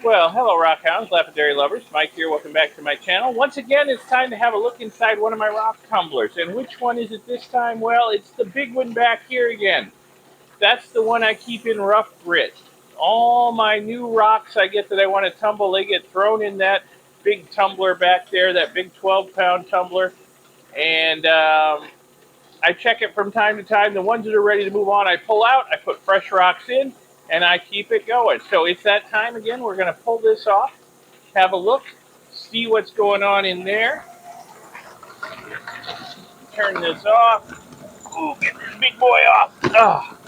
Well, hello rockhounds, lapidary lovers. Mike here, welcome back to my channel. Once again, it's time to have a look inside one of my rock tumblers. And which one is it this time? Well, it's the big one back here again. That's the one I keep in rough grit. All my new rocks I get that I want to tumble, they get thrown in that big tumbler back there, that big 12-pound tumbler. And I check it from time to time. The ones that are ready to move on, I pull out, I put fresh rocks in, and I keep it going. So it's that time again. We're going to pull this off, have a look, see what's going on in there. Turn this off. Ooh, get this big boy off. Oh.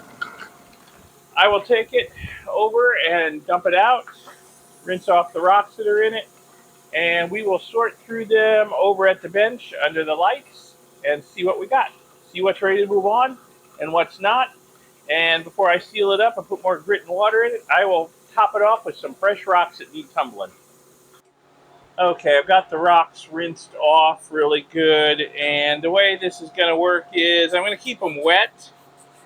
I will take it over and dump it out, rinse off the rocks that are in it, and we will sort through them over at the bench under the lights and see what we got. See what's ready to move on and what's not. And before I seal it up and put more grit and water in it, I will top it off with some fresh rocks that need tumbling. Okay, I've got the rocks rinsed off really good, and the way this is going to work is I'm going to keep them wet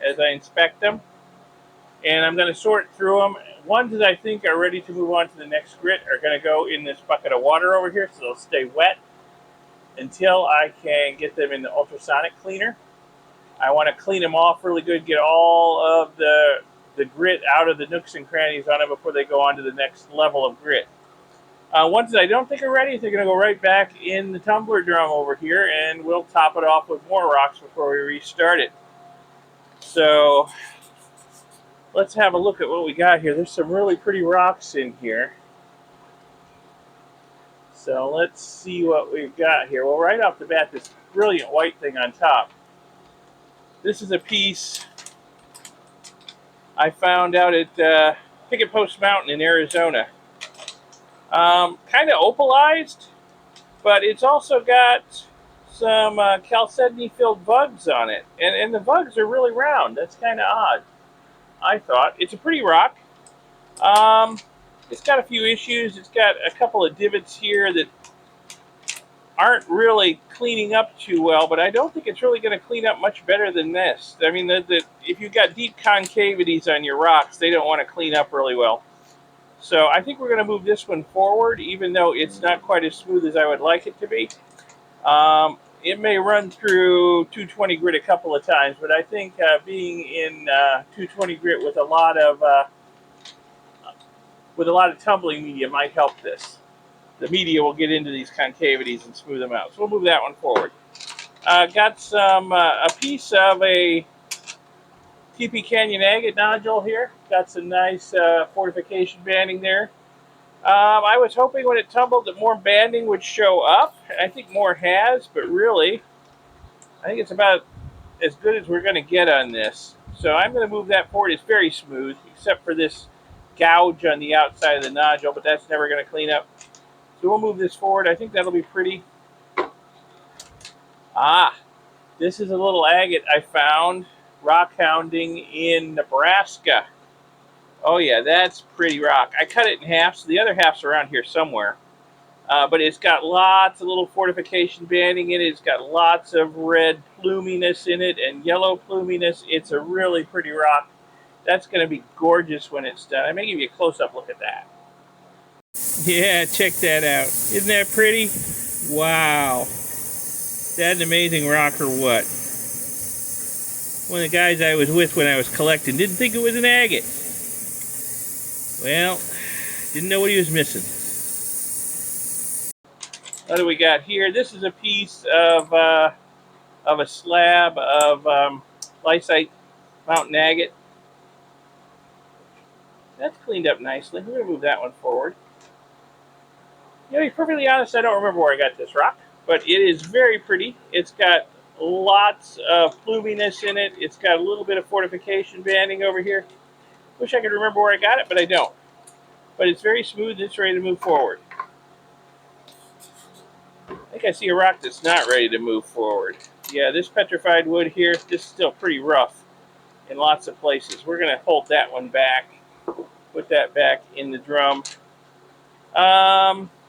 as I inspect them, and I'm going to sort through them. Ones that I think are ready to move on to the next grit are going to go in this bucket of water over here, so they'll stay wet until I can get them in the ultrasonic cleaner. I want to clean them off really good, get all of the grit out of the nooks and crannies on them before they go on to the next level of grit. Ones that I don't think are ready, they're going to go right back in the tumbler drum over here, and we'll top it off with more rocks before we restart it. So let's have a look at what we got here. There's some really pretty rocks in here. So let's see what we've got here. Well, right off the bat, this brilliant white thing on top. This is a piece I found out at Picket Post Mountain in Arizona. Kind of opalized, but it's also got some chalcedony-filled bugs on it. And the bugs are really round. That's kind of odd, I thought. It's a pretty rock. It's got a few issues. It's got a couple of divots here that aren't really cleaning up too well, but I don't think it's really going to clean up much better than this. I mean, if you've got deep concavities on your rocks, they don't want to clean up really well. So I think we're going to move this one forward, even though it's not quite as smooth as I would like it to be. It may run through 220 grit a couple of times, but I think being in 220 grit with a lot of tumbling media might help this. The media will get into these concavities and smooth them out. So we'll move that one forward. Got some a piece of a TP Canyon agate nodule here. Got some nice fortification banding there. I was hoping when it tumbled that more banding would show up. I think more has, but really, I think it's about as good as we're going to get on this. So I'm going to move that forward. It's very smooth, except for this gouge on the outside of the nodule, but that's never going to clean up. So we'll move this forward. I think that'll be pretty. This is a little agate I found rock hounding in Nebraska. Oh yeah, that's pretty rock. I cut it in half, so the other half's around here somewhere. But it's got lots of little fortification banding in it. It's got lots of red pluminess in it and yellow pluminess. It's a really pretty rock. That's going to be gorgeous when it's done. I may give you a close-up look at that. Yeah, check that out. Isn't that pretty? Wow. Is that an amazing rock or what? One of the guys I was with when I was collecting didn't think it was an agate. Well, didn't know what he was missing. What do we got here? This is a piece of a slab of lysite mountain agate. That's cleaned up nicely. We're going to move that one forward. You know, to be perfectly honest, I don't remember where I got this rock, but it is very pretty. It's got lots of pluminess in it. It's got a little bit of fortification banding over here. Wish I could remember where I got it, but I don't. But it's very smooth and it's ready to move forward. I think I see a rock that's not ready to move forward. Yeah, this petrified wood here, this is still pretty rough in lots of places. We're going to hold that one back, put that back in the drum.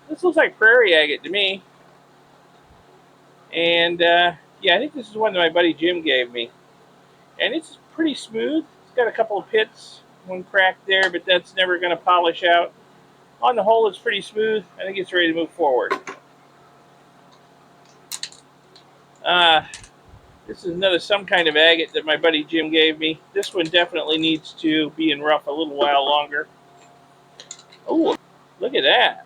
This looks like prairie agate to me. And yeah, I think this is one that my buddy Jim gave me. And it's pretty smooth. It's got a couple of pits, one crack there, but that's never going to polish out. On the whole, it's pretty smooth. I think it's ready to move forward. This is some kind of agate that my buddy Jim gave me. This one definitely needs to be in rough a little while longer. Oh, look at that.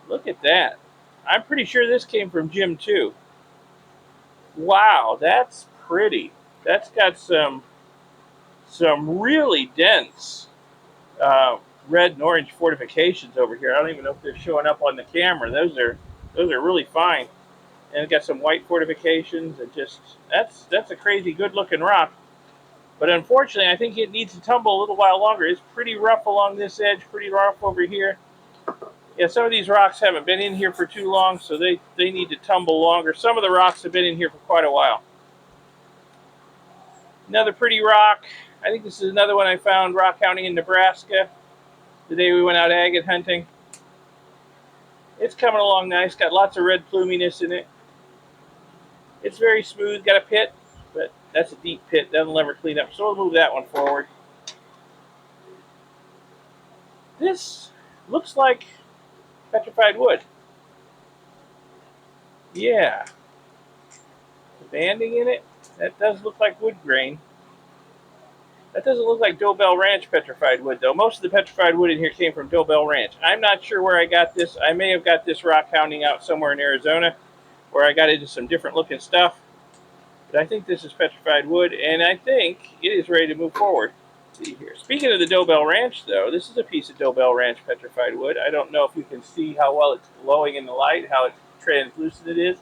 Look at that. I'm pretty sure this came from Jim too. Wow, that's pretty. That's got some really dense red and orange fortifications over here. I don't even know if they're showing up on the camera. Those are really fine. And it's got some white fortifications, and just that's a crazy good looking rock. But unfortunately, I think it needs to tumble a little while longer. It's pretty rough along this edge, pretty rough over here. Yeah, some of these rocks haven't been in here for too long, so they need to tumble longer. Some of the rocks have been in here for quite a while. Another pretty rock. I think this is another one I found rock hunting in Nebraska the day we went out agate hunting. It's coming along nice. Got lots of red pluminess in it. It's very smooth. Got a pit, but that's a deep pit. That'll never clean up. So we'll move that one forward. This looks like petrified wood. Yeah. The banding in it, that does look like wood grain. That doesn't look like Dobell Ranch petrified wood, though. Most of the petrified wood in here came from Dobell Ranch. I'm not sure where I got this. I may have got this rock hounding out somewhere in Arizona, where I got into some different looking stuff. But I think this is petrified wood, and I think it is ready to move forward. Let's see here. Speaking of the Dobell Ranch, though, this is a piece of Dobell Ranch petrified wood. I don't know if you can see how well it's glowing in the light, how translucent it is,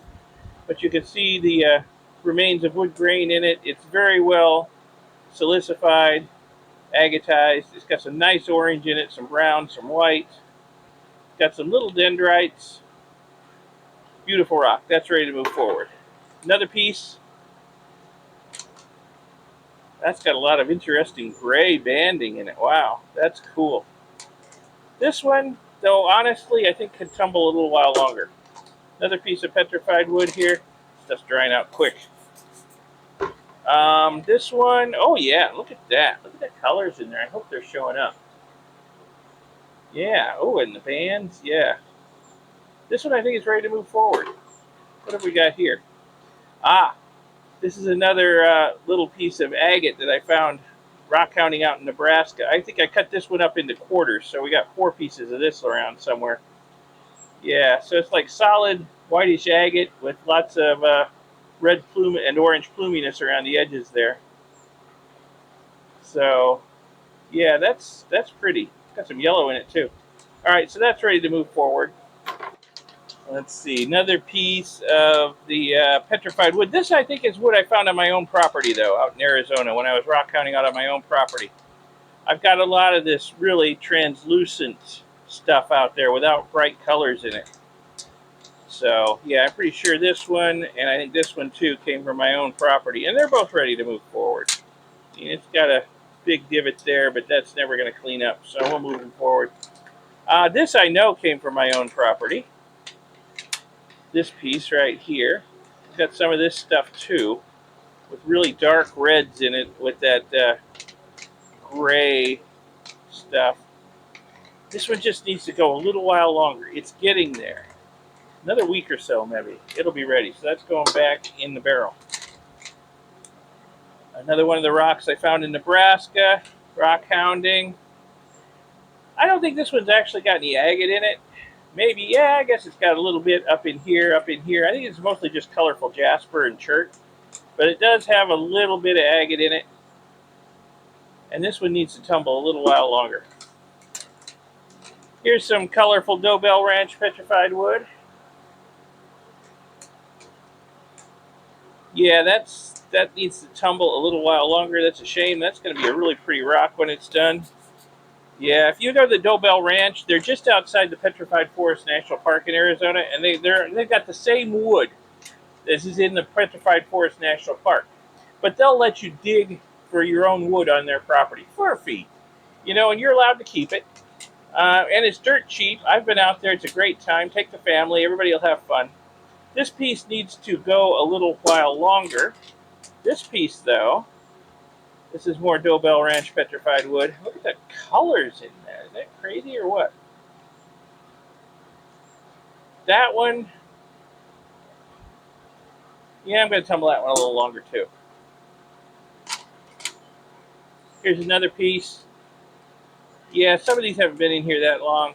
but you can see the remains of wood grain in it. It's very well silicified, agatized. It's got some nice orange in it, some brown, some white. It's got some little dendrites. Beautiful rock. That's ready to move forward. Another piece. That's got a lot of interesting gray banding in it. Wow, that's cool. This one, though, honestly, I think could tumble a little while longer. Another piece of petrified wood here. Stuff's drying out quick. This one, oh yeah, look at that. Look at the colors in there. I hope they're showing up. Yeah, oh, and the bands, yeah. This one I think is ready to move forward. What have we got here? Ah, this is another little piece of agate that I found rock hounding out in Nebraska. I think I cut this one up into quarters, so we got 4 pieces of this around somewhere. Yeah, so it's like solid whitish agate with lots of red plume and orange pluminess around the edges there. So, yeah, that's pretty. It's got some yellow in it too. All right, so that's ready to move forward. Let's see, another piece of the petrified wood. This, I think, is wood I found on my own property, though, out in Arizona when I was rock hounding out on my own property. I've got a lot of this really translucent stuff out there without bright colors in it. So, yeah, I'm pretty sure this one, and I think this one, too, came from my own property. And they're both ready to move forward. It's got a big divot there, but that's never going to clean up, so we'll move them forward. This, I know, came from my own property. This piece right here. It's got some of this stuff, too, with really dark reds in it with that gray stuff. This one just needs to go a little while longer. It's getting there. Another week or so, maybe. It'll be ready. So that's going back in the barrel. Another one of the rocks I found in Nebraska. Rock hounding. I don't think this one's actually got any agate in it. Maybe, yeah, I guess it's got a little bit up in here, up in here. I think it's mostly just colorful jasper and chert. But it does have a little bit of agate in it. And this one needs to tumble a little while longer. Here's some colorful Dobell Ranch petrified wood. Yeah, that needs to tumble a little while longer. That's a shame. That's going to be a really pretty rock when it's done. Yeah, if you go to the Dobell Ranch, they're just outside the Petrified Forest National Park in Arizona, and they've got the same wood as is in the Petrified Forest National Park. But they'll let you dig for your own wood on their property for a fee. You know, and you're allowed to keep it. And it's dirt cheap. I've been out there. It's a great time. Take the family. Everybody will have fun. This piece needs to go a little while longer. This piece, though, this is more Dobell Ranch petrified wood. Look at the colors in there. Is that crazy or what? That one, yeah, I'm going to tumble that one a little longer too. Here's another piece. Yeah, some of these haven't been in here that long.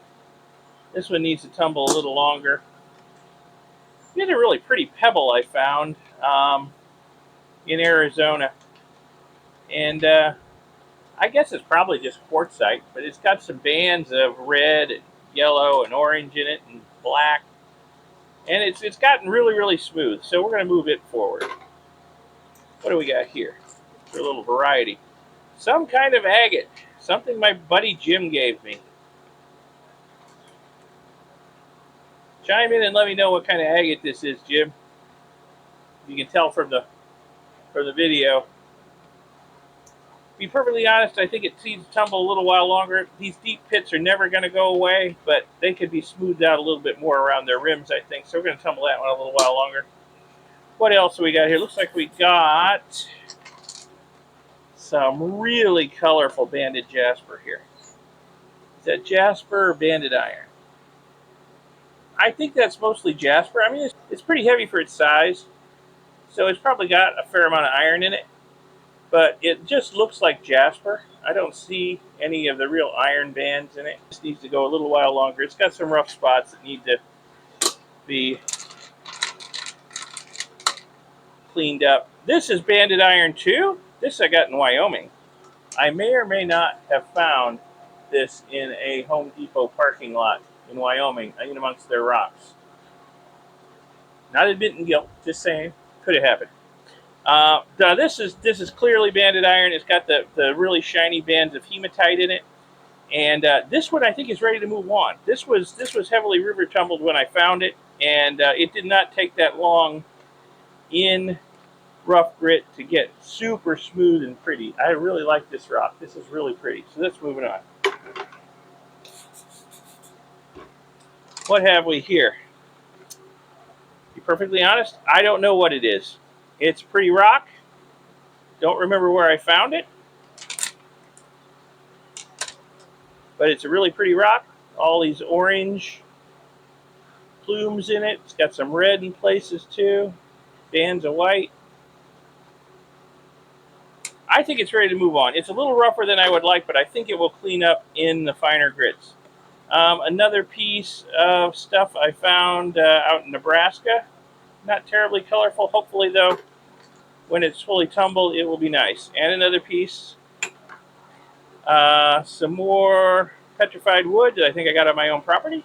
This one needs to tumble a little longer. Here's a really pretty pebble I found in Arizona. And I guess it's probably just quartzite, but it's got some bands of red and yellow and orange in it and black. And it's gotten really smooth. So we're going to move it forward. What do we got here? For a little variety. Some kind of agate. Something my buddy Jim gave me. Chime in and let me know what kind of agate this is, Jim. You can tell from the video. To be perfectly honest, I think it needs to tumble a little while longer. These deep pits are never going to go away, but they could be smoothed out a little bit more around their rims, I think. So we're going to tumble that one a little while longer. What else do we got here? Looks like we got some really colorful banded jasper here. Is that jasper or banded iron? I think that's mostly jasper. I mean, it's pretty heavy for its size, so it's probably got a fair amount of iron in it, but it just looks like jasper. I don't see any of the real iron bands in it. It just needs to go a little while longer. It's got some rough spots that need to be cleaned up. This is banded iron too. This I got in Wyoming. I may or may not have found this in a Home Depot parking lot in Wyoming, in amongst their rocks. Not admitting guilt, just saying, could have happened. This is clearly banded iron. It's got the really shiny bands of hematite in it, and this one I think is ready to move on. This was heavily river tumbled when I found it, and it did not take that long in rough grit to get super smooth and pretty. I really like this rock. This is really pretty. So let's move it on. What have we here? To be perfectly honest, I don't know what it is. It's pretty rock. Don't remember where I found it. But it's a really pretty rock. All these orange plumes in it. It's got some red in places too. Bands of white. I think it's ready to move on. It's a little rougher than I would like, but I think it will clean up in the finer grits. Another piece of stuff I found out in Nebraska. Not terribly colorful. Hopefully, though, when it's fully tumbled, it will be nice. And another piece. Some more petrified wood that I think I got on my own property.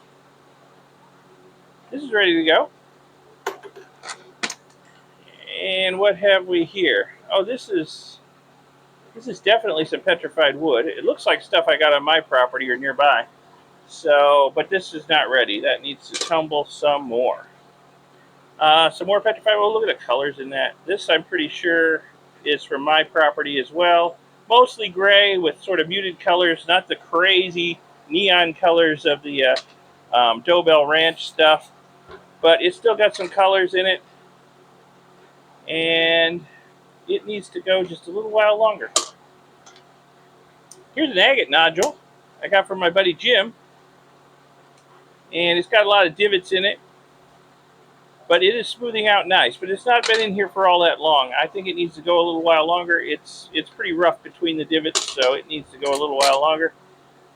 This is ready to go. And what have we here? Oh, this is definitely some petrified wood. It looks like stuff I got on my property or nearby. So, but this is not ready. That needs to tumble some more. Some more petrified wood. Look at the colors in that. This, I'm pretty sure, is from my property as well. Mostly gray with sort of muted colors, not the crazy neon colors of the Dobell Ranch stuff. But it's still got some colors in it. And it needs to go just a little while longer. Here's an agate nodule I got from my buddy Jim. And it's got a lot of divots in it. But it is smoothing out nice. But it's not been in here for all that long. I think it needs to go a little while longer. It's pretty rough between the divots, so it needs to go a little while longer.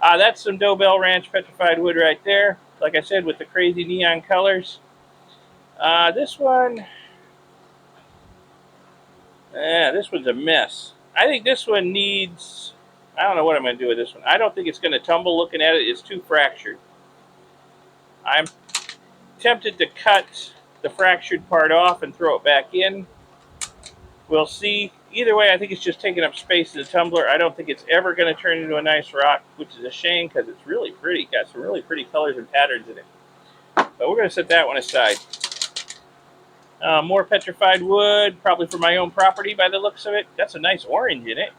That's some Dobell Ranch petrified wood right there. Like I said, with the crazy neon colors. This one... this one's a mess. I think this one needs... I don't know what I'm going to do with this one. I don't think it's going to tumble. Looking at it, it's too fractured. I'm tempted to cut the fractured part off and throw it back in. We'll see. Either way, I think it's just taking up space in the tumbler. I don't think it's ever going to turn into a nice rock, which is a shame because it's really pretty. Got some really pretty colors and patterns in it. But we're going to set that one aside. More petrified wood, probably for my own property by the looks of it. Got some nice orange in it.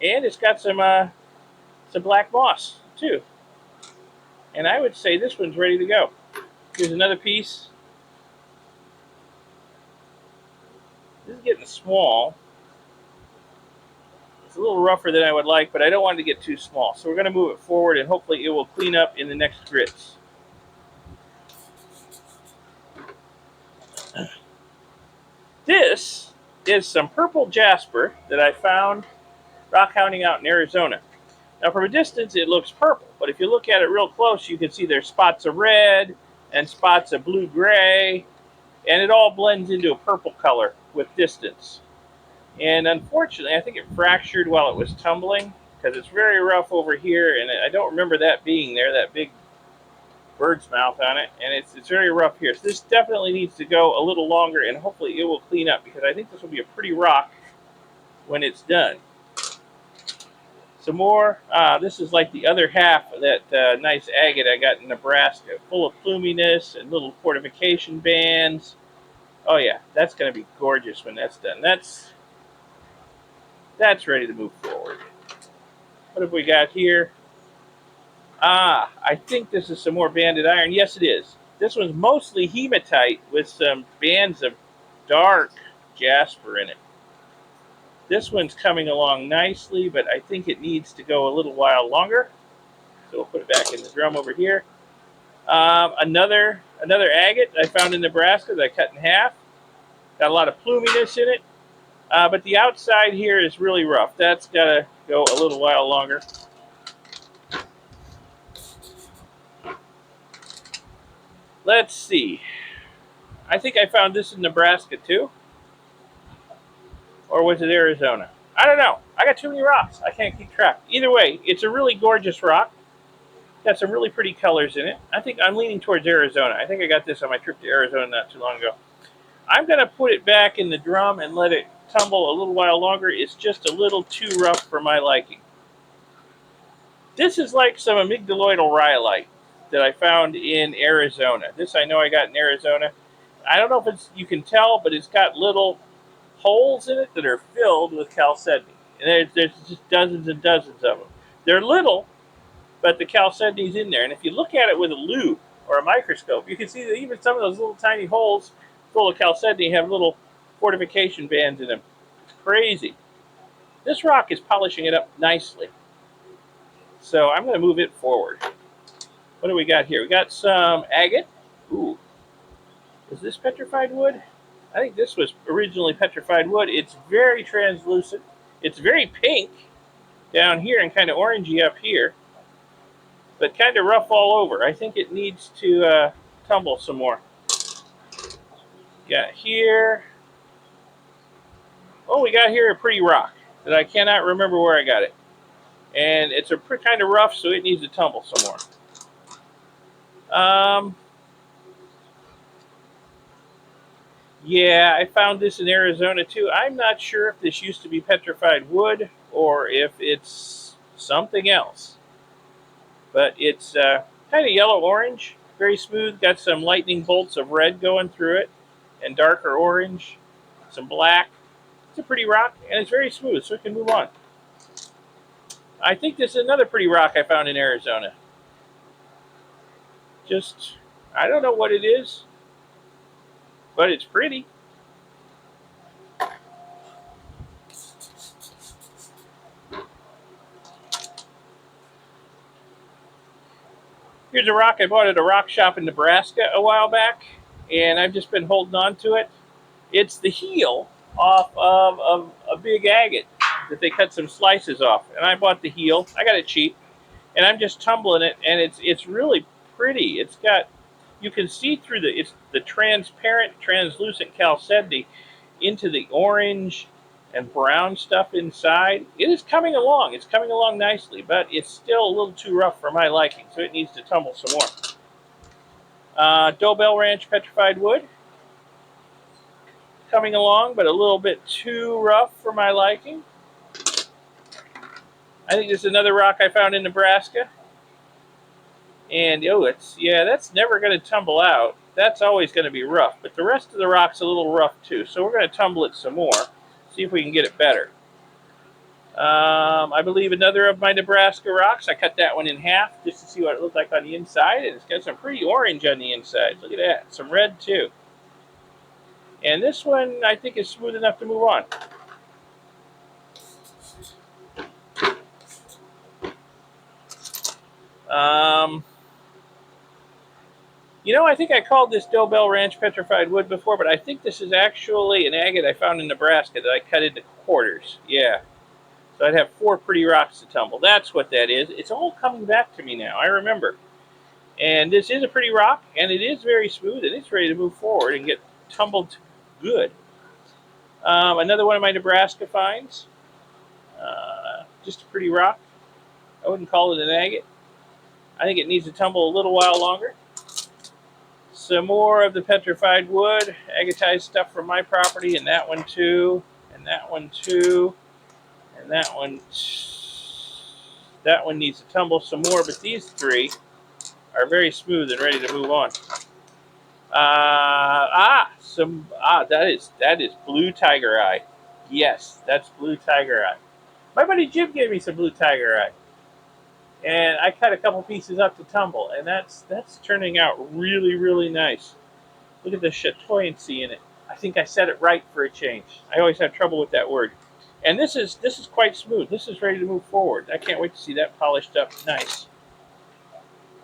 And it's got some black moss, too. And I would say this one's ready to go. Here's another piece. This is getting small. It's a little rougher than I would like, but I don't want it to get too small. So we're going to move it forward, and hopefully it will clean up in the next grits. This is some purple jasper that I found rock hounding out in Arizona. Now, from a distance, it looks purple, but if you look at it real close, you can see there's spots of red and spots of blue-gray, and it all blends into a purple color with distance. And unfortunately, I think it fractured while it was tumbling, because it's very rough over here, and I don't remember that being there, that big bird's mouth on it, and it's very rough here. So this definitely needs to go a little longer, and hopefully it will clean up, because I think this will be a pretty rock when it's done. Some more. This is like the other half of that nice agate I got in Nebraska, full of pluminess and little fortification bands. Oh yeah, that's going to be gorgeous when that's done. That's ready to move forward. What have we got here? I think this is some more banded iron. Yes, it is. This one's mostly hematite with some bands of dark jasper in it. This one's coming along nicely, but I think it needs to go a little while longer. So we'll put it back in the drum over here. Another agate I found in Nebraska that I cut in half. Got a lot of pluminess in it. But the outside here is really rough. That's got to go a little while longer. Let's see. I think I found this in Nebraska too. Or was it Arizona? I don't know. I got too many rocks. I can't keep track. Either way, it's a really gorgeous rock. Got some really pretty colors in it. I think I'm leaning towards Arizona. I think I got this on my trip to Arizona not too long ago. I'm going to put it back in the drum and let it tumble a little while longer. It's just a little too rough for my liking. This is like some amygdaloidal rhyolite that I found in Arizona. This I know I got in Arizona. I don't know if you can tell, but it's got little holes in it that are filled with chalcedony. And there's just dozens and dozens of them. They're little, but the chalcedony's in there. And if you look at it with a loupe or a microscope, you can see that even some of those little tiny holes full of chalcedony have little fortification bands in them. It's crazy. This rock is polishing it up nicely. So I'm going to move it forward. What do we got here? We got some agate. Ooh. Is this petrified wood? I think this was originally petrified wood. It's very translucent. It's very pink down here and kind of orangey up here, but kind of rough all over. I think it needs to tumble some more. Got here. Oh, we got here a pretty rock that I cannot remember where I got it. And it's a kind of rough, so it needs to tumble some more. Yeah, I found this in Arizona too. I'm not sure if this used to be petrified wood or if it's something else. But it's kind of yellow-orange, very smooth, got some lightning bolts of red going through it, and darker orange, some black. It's a pretty rock, and it's very smooth, so it can move on. I think this is another pretty rock I found in Arizona. Just, I don't know what it is, but it's pretty. Here's a rock I bought at a rock shop in Nebraska a while back, and I've just been holding on to it. It's the heel off of a big agate that they cut some slices off, and I bought the heel. I got it cheap, and I'm just tumbling it, and it's really pretty. It's got, you can see through the transparent, translucent chalcedony into the orange and brown stuff inside. It is coming along. It's coming along nicely, but it's still a little too rough for my liking, so it needs to tumble some more. Dobell Ranch petrified wood. Coming along, but a little bit too rough for my liking. I think this is another rock I found in Nebraska. And, that's never going to tumble out. That's always going to be rough. But the rest of the rock's a little rough too. So we're going to tumble it some more. See if we can get it better. I believe another of my Nebraska rocks. I cut that one in half just to see what it looked like on the inside. And it's got some pretty orange on the inside. Look at that. Some red too. And this one, I think, is smooth enough to move on. You know, I think I called this Dobell Ranch Petrified Wood before, but I think this is actually an agate I found in Nebraska that I cut into quarters. Yeah. So I'd have 4 pretty rocks to tumble. That's what that is. It's all coming back to me now. I remember. And this is a pretty rock, and it is very smooth, and it's ready to move forward and get tumbled good. Another one of my Nebraska finds. Just a pretty rock. I wouldn't call it an agate. I think it needs to tumble a little while longer. Some more of the petrified wood, agatized stuff from my property, and that one too, and that one too, and that one. That one needs to tumble some more, but these 3 are very smooth and ready to move on. That is blue tiger eye. Yes, that's blue tiger eye. My buddy Jim gave me some blue tiger eye, and I cut a couple pieces up to tumble, and that's turning out really, really nice. Look at the chatoyancy in it. I think I said it right for a change. I always have trouble with that word. And this is quite smooth. This is ready to move forward. I can't wait to see that polished up nice.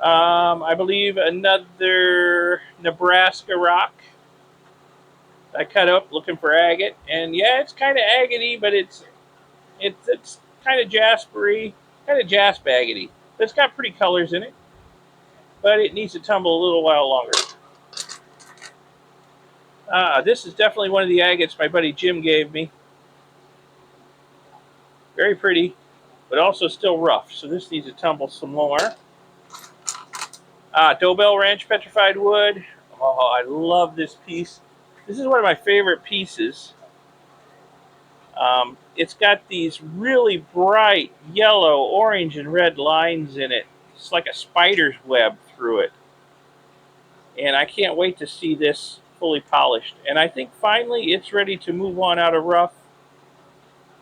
I believe another Nebraska rock I cut up looking for agate, and yeah, it's kind of agate-y, but it's kind of jaspery, kind of jasp agate-y. But it's got pretty colors in it, but it needs to tumble a little while longer. This is definitely one of the agates my buddy Jim gave me. Very pretty, but also still rough, so this needs to tumble some more. Dobell Ranch Petrified Wood. Oh, I love this piece. This is one of my favorite pieces. It's got these really bright yellow, orange, and red lines in it. It's like a spider's web through it. And I can't wait to see this fully polished. And I think finally it's ready to move on out of rough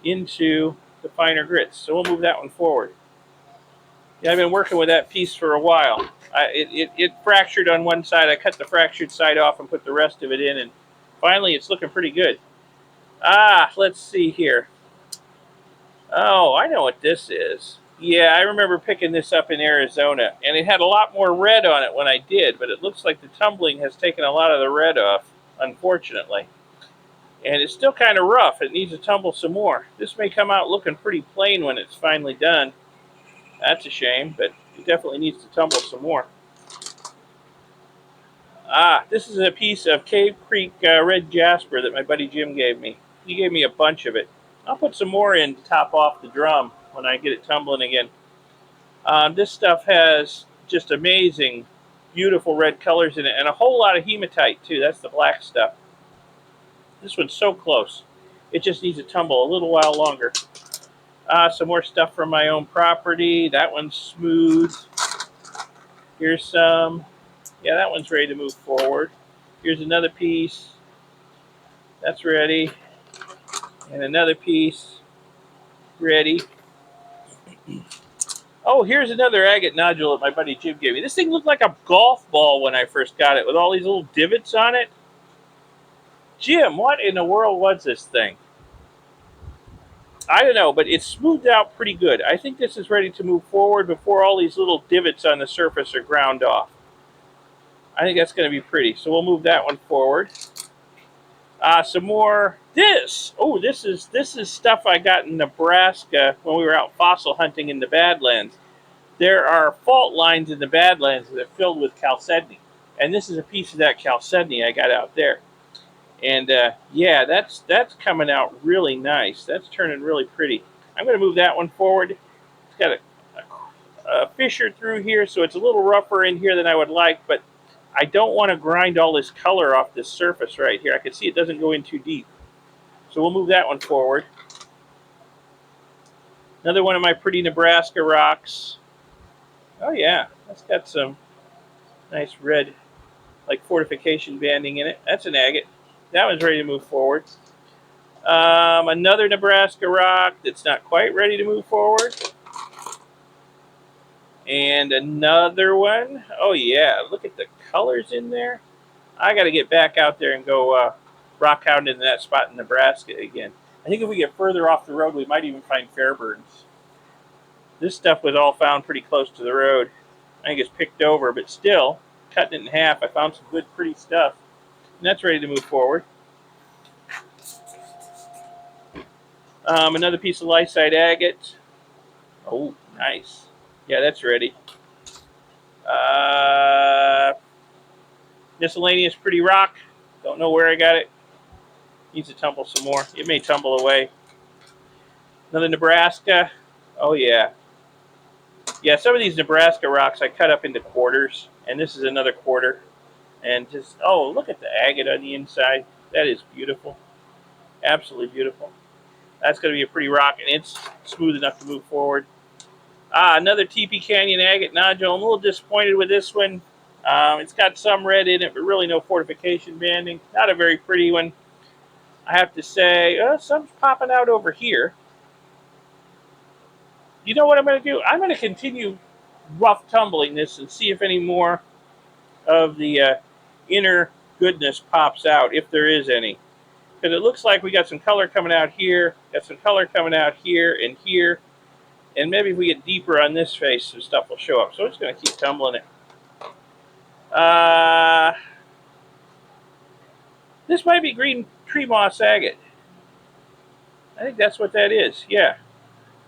into the finer grits. So we'll move that one forward. Yeah, I've been working with that piece for a while. It fractured on one side. I cut the fractured side off and put the rest of it in, and finally it's looking pretty good. Let's see here. Oh, I know what this is. Yeah, I remember picking this up in Arizona, and it had a lot more red on it when I did, but it looks like the tumbling has taken a lot of the red off, unfortunately. And it's still kind of rough. It needs to tumble some more. This may come out looking pretty plain when it's finally done. That's a shame, but it definitely needs to tumble some more. This is a piece of Cave Creek red jasper that my buddy Jim gave me. He gave me a bunch of it. I'll put some more in to top off the drum when I get it tumbling again. This stuff has just amazing, beautiful red colors in it, and a whole lot of hematite too. That's the black stuff. This one's so close. It just needs to tumble a little while longer. Some more stuff from my own property. That one's smooth. Here's some. Yeah, that one's ready to move forward. Here's another piece. That's ready. And another piece. Ready. Oh, here's another agate nodule that my buddy Jim gave me. This thing looked like a golf ball when I first got it, with all these little divots on it. Jim, what in the world was this thing? I don't know, but it's smoothed out pretty good. I think this is ready to move forward before all these little divots on the surface are ground off. I think that's going to be pretty. So we'll move that one forward. Some more. This is stuff I got in Nebraska when we were out fossil hunting in the Badlands. There are fault lines in the Badlands that are filled with chalcedony, and this is a piece of that chalcedony I got out there. And yeah, that's coming out really nice. That's turning really pretty. I'm going to move that one forward. It's got a fissure through here, so it's a little rougher in here than I would like, but I don't want to grind all this color off this surface right here. I can see it doesn't go in too deep. So we'll move that one forward. Another one of my pretty Nebraska rocks. Oh yeah, that's got some nice red, like fortification banding in it. That's an agate. That one's ready to move forward. Another Nebraska rock that's not quite ready to move forward. And another one. Oh yeah, look at the colors in there. I got to get back out there and go rock hounding in that spot in Nebraska again. I think if we get further off the road, we might even find Fairburns. This stuff was all found pretty close to the road. I think it's picked over, but still, cutting it in half. I found some good, pretty stuff. And that's ready to move forward. Another piece of light-side agate. Oh, nice. Yeah, that's ready. Miscellaneous pretty rock. Don't know where I got it. Needs to tumble some more. It may tumble away. Another Nebraska. Oh, yeah. Yeah, some of these Nebraska rocks I cut up into quarters. And this is another quarter. And just, oh, look at the agate on the inside. That is beautiful. Absolutely beautiful. That's going to be a pretty rock, and it's smooth enough to move forward. Another TP Canyon agate nodule. I'm a little disappointed with this one. It's got some red in it, but really no fortification banding. Not a very pretty one, I have to say. Some's popping out over here. You know what I'm going to do? I'm going to continue rough tumbling this and see if any more of the inner goodness pops out, if there is any. Because it looks like we got some color coming out here, got some color coming out here and here. And maybe if we get deeper on this face, some stuff will show up. So I'm just going to keep tumbling it. This might be green tree moss agate. I think that's what that is. Yeah.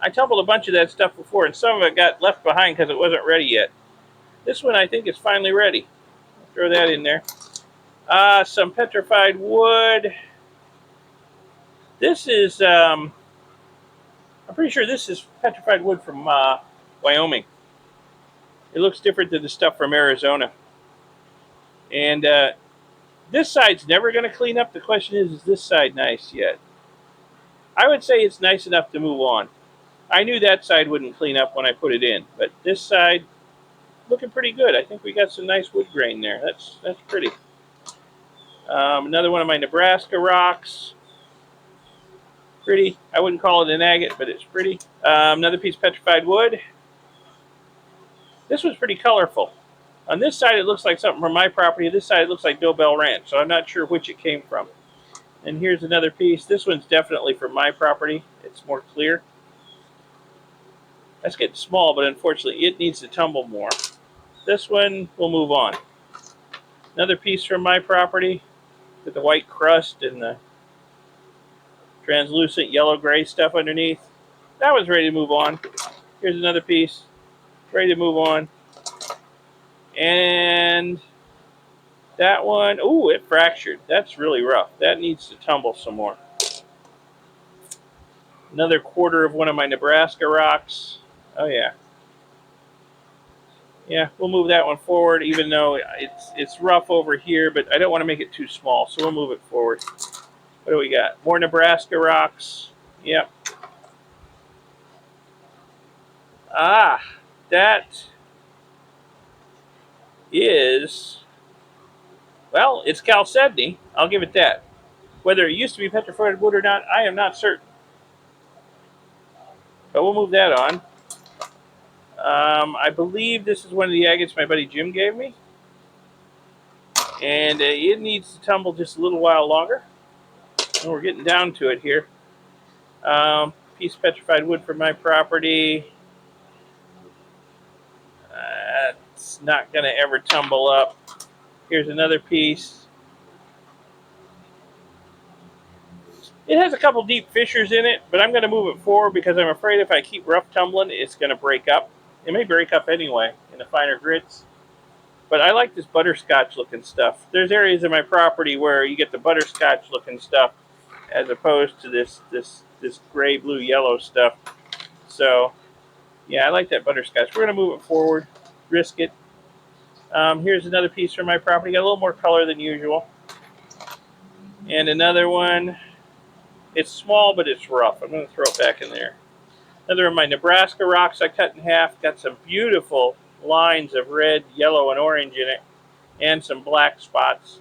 I tumbled a bunch of that stuff before, and some of it got left behind because it wasn't ready yet. This one I think is finally ready. I'll throw that in there. Some petrified wood. This is, I'm pretty sure this is petrified wood from Wyoming. It looks different than the stuff from Arizona. And this side's never going to clean up. The question is this side nice yet? I would say it's nice enough to move on. I knew that side wouldn't clean up when I put it in, but this side looking pretty good. I think we got some nice wood grain there. That's pretty. Another one of my Nebraska rocks. Pretty. I wouldn't call it an agate, but it's pretty. Another piece of petrified wood. This one's pretty colorful. On this side, it looks like something from my property. This side, it looks like Bill Bell Ranch, so I'm not sure which it came from. And here's another piece. This one's definitely from my property. It's more clear. That's getting small, but unfortunately, it needs to tumble more. This one, we'll move on. Another piece from my property with the white crust and the translucent yellow-gray stuff underneath. That was ready to move on. Here's another piece. Ready to move on. And that one, ooh, it fractured. That's really rough. That needs to tumble some more. Another quarter of one of my Nebraska rocks. Oh, yeah. Yeah, we'll move that one forward, even though it's rough over here, but I don't want to make it too small, so we'll move it forward. What do we got? More Nebraska rocks. Yep. That is, well, it's chalcedony. I'll give it that. Whether it used to be petrified wood or not, I am not certain. But we'll move that on. I believe this is one of the agates my buddy Jim gave me. And it needs to tumble just a little while longer. And we're getting down to it here. Piece of petrified wood from my property. It's not going to ever tumble up. Here's another piece. It has a couple deep fissures in it, but I'm going to move it forward because I'm afraid if I keep rough tumbling, it's going to break up. It may break up anyway in the finer grits. But I like this butterscotch looking stuff. There's areas of my property where you get the butterscotch looking stuff as opposed to this gray, blue, yellow stuff. So, yeah, I like that butterscotch. We're going to move it forward, risk it. Here's another piece from my property. Got a little more color than usual. And another one. It's small, but it's rough. I'm going to throw it back in there. Another of my Nebraska rocks I cut in half. Got some beautiful lines of red, yellow, and orange in it. And some black spots.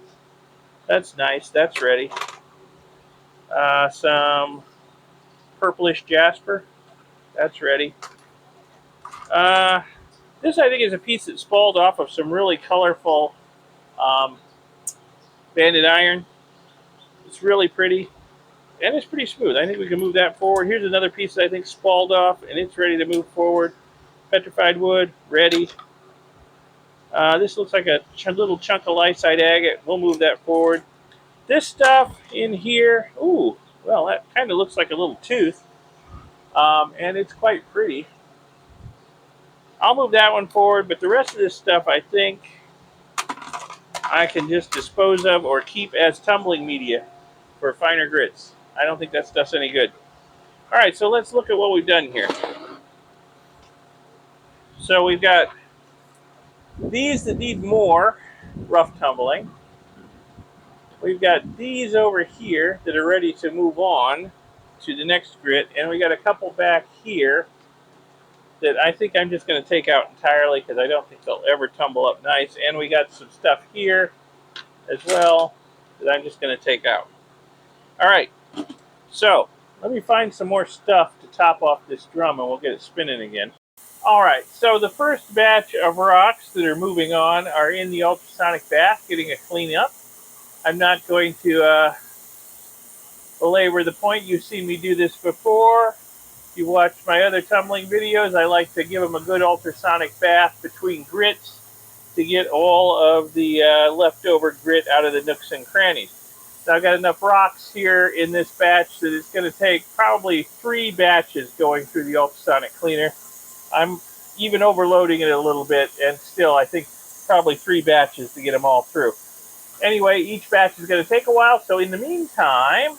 That's nice. That's ready. Some purplish Jasper. That's ready. This, I think, is a piece that spalled off of some really colorful banded iron. It's really pretty. And it's pretty smooth. I think we can move that forward. Here's another piece that I think spalled off, and it's ready to move forward. Petrified wood, ready. This looks like a little chunk of lysite agate. We'll move that forward. This stuff in here, ooh, well, that kind of looks like a little tooth, and it's quite pretty. I'll move that one forward, but the rest of this stuff I think I can just dispose of or keep as tumbling media for finer grits. I don't think that stuff's any good. All right, so let's look at what we've done here. So we've got these that need more rough tumbling. We've got these over here that are ready to move on to the next grit, and we got a couple back here that I think I'm just going to take out entirely because I don't think they'll ever tumble up nice. And we got some stuff here as well that I'm just going to take out. All right, so let me find some more stuff to top off this drum and we'll get it spinning again. All right, so the first batch of rocks that are moving on are in the ultrasonic bath, getting a clean up. I'm not going to belabor the point. You've seen me do this before. If you watch my other tumbling videos, I like to give them a good ultrasonic bath between grits to get all of the leftover grit out of the nooks and crannies. So I've got enough rocks here in this batch that it's going to take probably 3 batches going through the ultrasonic cleaner. I'm even overloading it a little bit, and still I think probably 3 batches to get them all through. Anyway, each batch is going to take a while, so in the meantime,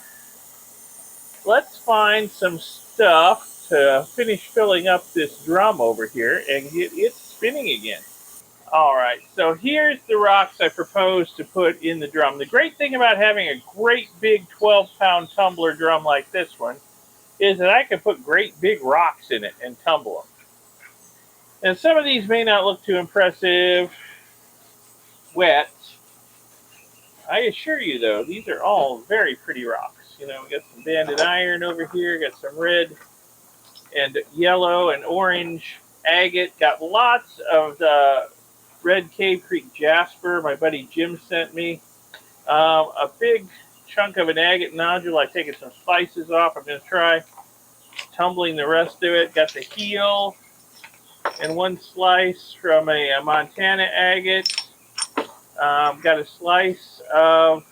let's find some stuff to finish filling up this drum over here and get it spinning again. All right, so here's the rocks I propose to put in the drum. The great thing about having a great big 12-pound tumbler drum like this one is that I can put great big rocks in it and tumble them. And some of these may not look too impressive wet. I assure you, though, these are all very pretty rocks. You know, we got some banded iron over here, got some red and yellow and orange agate, got lots of the red Cave Creek Jasper my buddy Jim sent me. A big chunk of an agate nodule. I've taken some slices off. I'm going to try tumbling the rest of it. Got the heel and one slice from a Montana agate. Got a slice of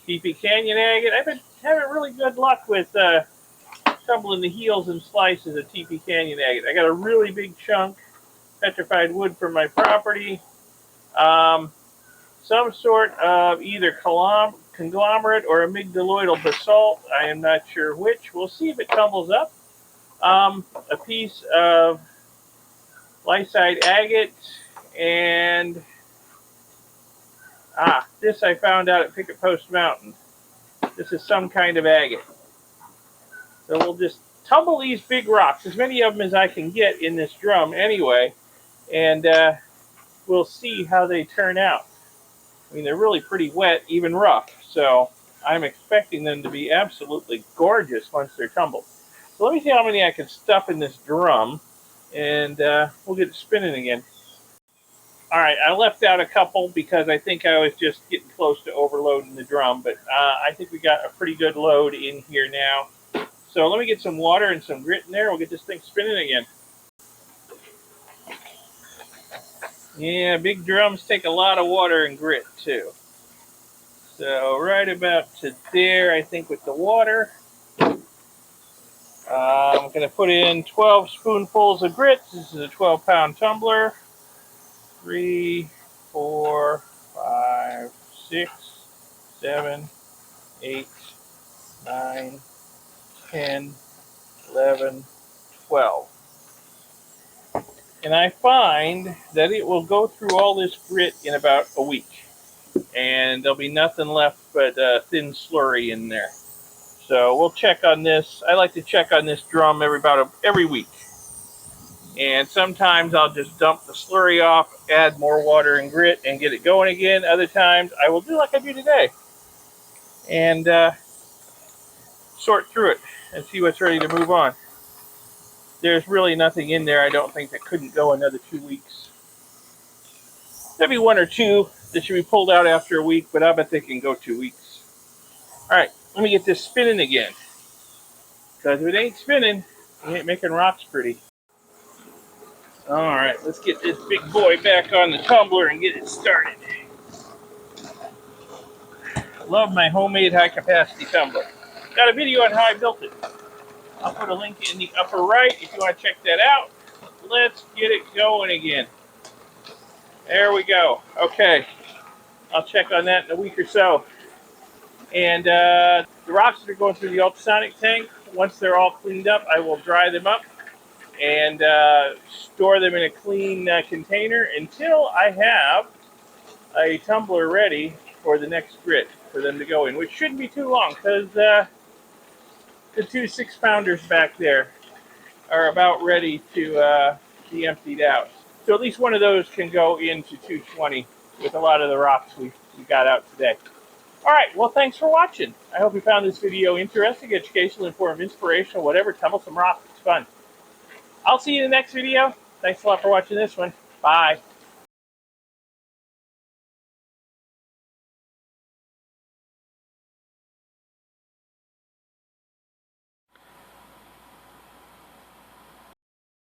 Teepee Canyon agate. I've been having really good luck with tumbling the heels and slices of Teepee Canyon agate. I got a really big chunk petrified wood from my property. Some sort of either conglomerate or amygdaloidal basalt. I am not sure which. We'll see if it tumbles up. A piece of lysite agate, and this I found out at Picket Post Mountain. This is some kind of agate. So we'll just tumble these big rocks, as many of them as I can get in this drum anyway, and we'll see how they turn out. I mean, they're really pretty wet, even rough, so I'm expecting them to be absolutely gorgeous once they're tumbled. So let me see how many I can stuff in this drum, and we'll get it spinning again. All right, I left out a couple because I think I was just getting close to overloading the drum, but I think we got a pretty good load in here now. So let me get some water and some grit in there. We'll get this thing spinning again. Yeah, big drums take a lot of water and grit too. So right about to there, I think, with the water. I'm going to put in 12 spoonfuls of grit. This is a 12-pound tumbler. 3, 4, 5, 6, 7, 8, 9, 10, 11, 12. And I find that it will go through all this grit in about a week. And there'll be nothing left but thin slurry in there. So we'll check on this. I like to check on this drum every week. And sometimes I'll just dump the slurry off, add more water and grit, and get it going again. Other times I will do like I do today and sort through it and see what's ready to move on. There's really nothing in there, I don't think, that couldn't go another 2 weeks. Maybe 1 or 2 that should be pulled out after a week, but I bet they can go 2 weeks. All right, let me get this spinning again. Because if it ain't spinning, it ain't making rocks pretty. Alright, let's get this big boy back on the tumbler and get it started. Love my homemade high capacity tumbler. Got a video on how I built it. I'll put a link in the upper right if you want to check that out. Let's get it going again. There we go. Okay, I'll check on that in a week or so. And the rocks that are going through the ultrasonic tank, once they're all cleaned up, I will dry them up and store them in a clean container until I have a tumbler ready for the next grit for them to go in, which shouldn't be too long because the two 6-pounders back there are about ready to be emptied out. So at least one of those can go into 220 with a lot of the rocks we got out today. All right, well, thanks for watching. I hope you found this video interesting, educational, informative, inspirational, whatever. Tumble some rocks. It's fun. I'll see you in the next video. Thanks a lot for watching this one. Bye.